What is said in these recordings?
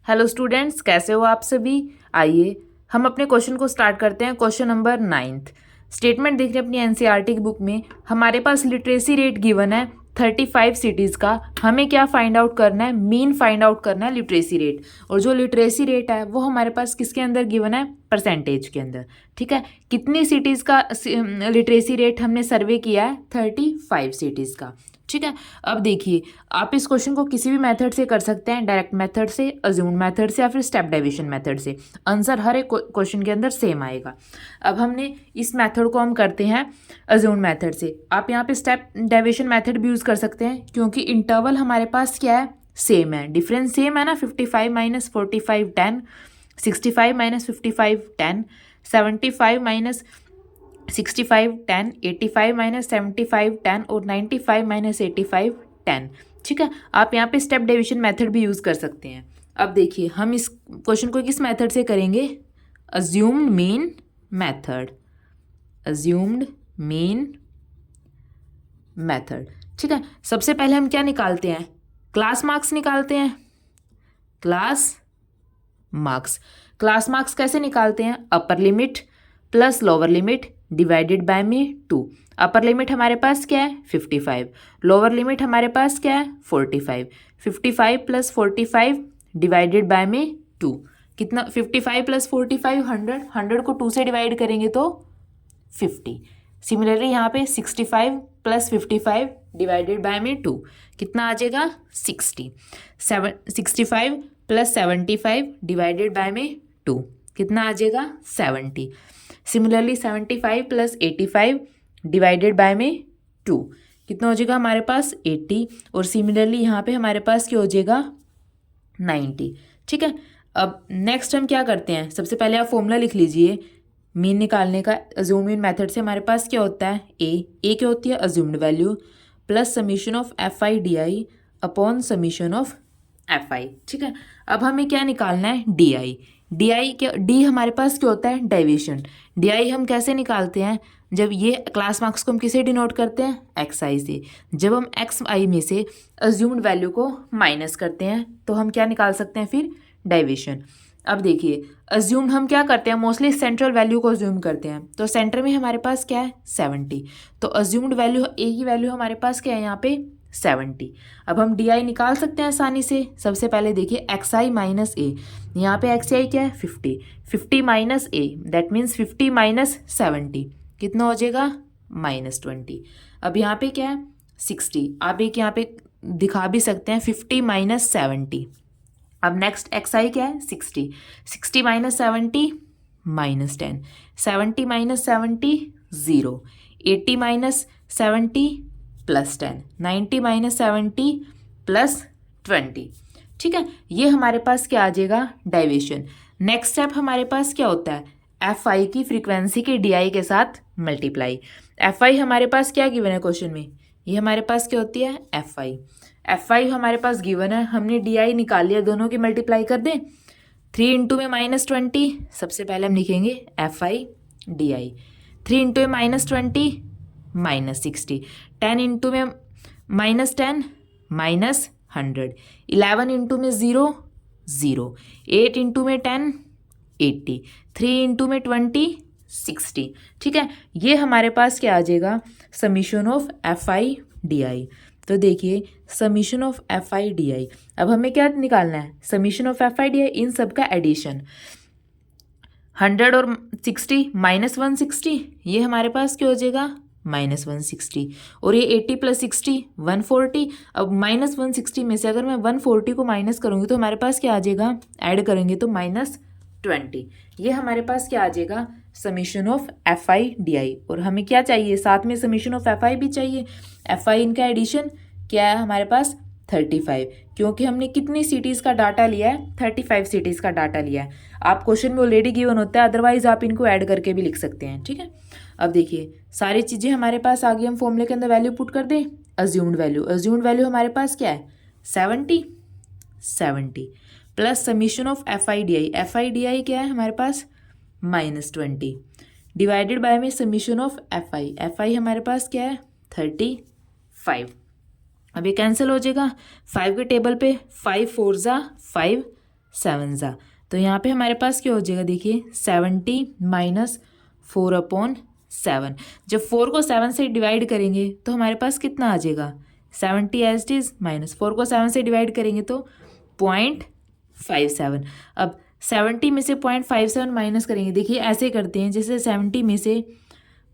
Hello students, कैसे हो आप सभी। आइए हम अपने क्वेश्चन को स्टार्ट करते हैं। क्वेश्चन नंबर 9 स्टेटमेंट देख रहे हैं अपनी एनसीईआरटी की बुक में। हमारे पास लिटरेसी रेट गिवन है 35 सिटीज़ का। हमें क्या फाइंड आउट करना है, मीन फाइंड आउट करना है लिटरेसी रेट। और जो लिटरेसी रेट है वो हमारे पास किसके अंदर गिवन है, परसेंटेज के अंदर। ठीक है, कितनी सिटीज़ का लिटरेसी रेट हमने सर्वे किया है, 35 सिटीज़ का। ठीक है, अब देखिए आप इस क्वेश्चन को किसी भी मेथड से कर सकते हैं, डायरेक्ट मेथड से, अज्यूम्ड मेथड से, या फिर स्टेप डेविएशन मेथड से। आंसर हर एक क्वेश्चन के अंदर सेम आएगा। अब हमने इस मेथड को हम करते हैं अज्यूम्ड मेथड से। आप यहाँ पे स्टेप डेविएशन मेथड भी यूज़ कर सकते हैं, क्योंकि इंटरवल हमारे पास क्या है, सेम है, डिफरेंस सेम है ना। 55 माइनस 45 10, 65 माइनस 55 10, 75 माइनस 65 10, 85 माइनस 75 10 और 95 माइनस 85 10। ठीक है, आप यहाँ पे स्टेप डेविएशन मेथड भी यूज़ कर सकते हैं। अब देखिए हम इस क्वेश्चन को किस मेथड से करेंगे, assumed mean method, assumed mean method. ठीक है, सबसे पहले हम क्या निकालते हैं, क्लास मार्क्स निकालते हैं। क्लास मार्क्स, क्लास मार्क्स कैसे निकालते हैं, upper limit plus lower limit divided by में 2। अपर लिमिट हमारे पास क्या है 55, लोअर लिमिट हमारे पास क्या है 45। 55 प्लस 45 डिवाइडेड बाय में 2, कितना 55 प्लस 45 100, 100 को 2 से डिवाइड करेंगे तो 50। सिमिलरली यहाँ पे 65 प्लस 55 डिवाइडेड बाय में 2, कितना आ जाएगा 60। 65 प्लस 75 डिवाइडेड बाय में 2, कितना आ जाएगा 70। सिमिलरली 75 प्लस 85 डिवाइडेड बाय में 2, कितना हो जाएगा हमारे पास 80। और सिमिलरली यहाँ पे हमारे पास क्या हो जाएगा 90। ठीक है, अब नेक्स्ट हम क्या करते हैं, सबसे पहले आप फॉर्मूला लिख लीजिए मीन निकालने का। अज्यूम्ड मीन मेथड से हमारे पास क्या होता है, ए क्या होती है assumed value plus summation of F I D I upon summation of F आई। ठीक है, अब हमें क्या निकालना है, डी आई। डी आई क्या, डी हमारे पास क्या होता है डेविएशन। डी आई हम कैसे निकालते हैं, जब ये क्लास मार्क्स को हम किसे डिनोट करते हैं, एक्स आई से। जब हम एक्स आई में से अज्यूम्ड वैल्यू को माइनस करते हैं तो हम क्या निकाल सकते हैं फिर, डेविएशन। अब देखिए अज्यूम्ड हम क्या करते हैं, मोस्टली सेंट्रल वैल्यू को अज्यूम करते हैं। तो सेंटर में हमारे पास क्या है 70, तो अज्यूम्ड वैल्यू ए की वैल्यू हमारे पास क्या है यहाँ पे 70। अब हम डी आई निकाल सकते हैं आसानी से। सबसे पहले देखिए एक्स आई माइनस ए, यहाँ पे एक्स आई क्या है 50, 50 minus A that means 50 minus 70, कितना हो जाएगा -20। अब यहाँ पे क्या है 60, आप एक यहाँ पे दिखा भी सकते हैं 50 माइनस 70। अब नेक्स्ट एक्स आई क्या है 60, 60 minus 70 -10, 70 minus 70 0, 80 minus 70 plus 10, 90 minus 70 plus 20। ठीक है, ये हमारे पास क्या आ जाएगा डेविएशन। नेक्स्ट स्टेप हमारे पास क्या होता है, एफ आई की फ्रीक्वेंसी के डी आई के साथ मल्टीप्लाई। एफ आई हमारे पास क्या गिवन है क्वेश्चन में, ये हमारे पास क्या होती है एफ आई। एफ आई हमारे पास गिवन है, हमने डी आई निकाल लिया, दोनों की मल्टीप्लाई कर दें। 3 इंटू में -20, सबसे पहले हम लिखेंगे F I D I. 3 into में -20 -60, 10 इंटू में -10 -100, 11 इंटू में 0 0, 8 इंटू में 10 80, 3 इंटू में 20 60। ठीक है, ये हमारे पास क्या आ जाएगा summation of F I D I. तो देखिए summation of F I D I, अब हमें क्या निकालना है, summation of F I D I, इन सब का एडिशन। 100 और 60 -160, ये हमारे पास क्या हो जाएगा -160। और ये 80 प्लस 60 140। अब -160 में से अगर मैं 140 को माइनस करूँगी तो हमारे पास क्या आ जाएगा, ऐड करेंगे तो -20। ये हमारे पास क्या आ जाएगा summation of F I D आई। और हमें क्या चाहिए, साथ में समीशन ऑफ एफ आई भी चाहिए। एफ आई इनका एडिशन क्या है हमारे पास 35, क्योंकि हमने कितनी सिटीज़ का डाटा लिया है 35 सिटीज़ का डाटा लिया है। आप क्वेश्चन में ऑलरेडी गिवन होता है, अदरवाइज आप इनको ऐड करके भी लिख सकते हैं। ठीक है, अब देखिए सारी चीज़ें हमारे पास आ गई, हम फॉर्मूले के अंदर वैल्यू पुट कर दें। अज्यूम्ड वैल्यू, अज्यूम्ड वैल्यू हमारे पास क्या है 70 plus summation of F I D I. F I D आई क्या है हमारे पास -20 डिवाइडेड बाय में summation of F I. F I हमारे पास क्या है 35। अब ये कैंसिल हो जाएगा, 5 के टेबल पे 5 4 ज़ा 5, 7 ज़ा, तो यहाँ पे हमारे पास क्या हो जाएगा, देखिए 70 माइनस 4/7। जब 4 को 7 से डिवाइड करेंगे तो हमारे पास कितना आ जाएगा, 70 एज इट इज़, माइनस 4 को 7 से डिवाइड करेंगे तो 0.57। अब 70 में से 0.57 माइनस करेंगे, देखिए ऐसे करते हैं, जैसे 70 में से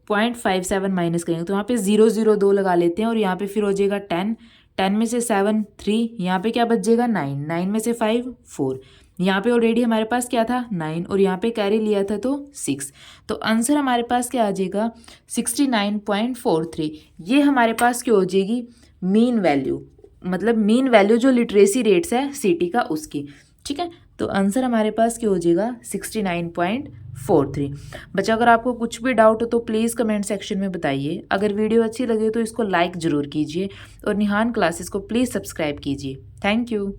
0.57 माइनस करेंगे तो यहाँ पे 002 लगा लेते हैं, और यहाँ पे फिर हो जाएगा 10, 10 में से 7 3, यहाँ पे क्या बच जाएगा 9, 9 में से 5 4, यहाँ पे ऑलरेडी हमारे पास क्या था 9, और यहाँ पे कैरी लिया था तो 6, तो आंसर हमारे पास क्या आ जाएगा 69.43। ये हमारे पास क्या हो जाएगी, मीन वैल्यू, मतलब मीन वैल्यू जो लिटरेसी रेट्स है सिटी का उसकी, ठीक है। तो आंसर हमारे पास क्या हो जाएगा 69.43। बच्चा अगर आपको कुछ भी डाउट हो तो प्लीज़ कमेंट सेक्शन में बताइए। अगर वीडियो अच्छी लगे तो इसको लाइक ज़रूर कीजिए, और निहान क्लासेस को प्लीज़ सब्सक्राइब कीजिए। Thank you.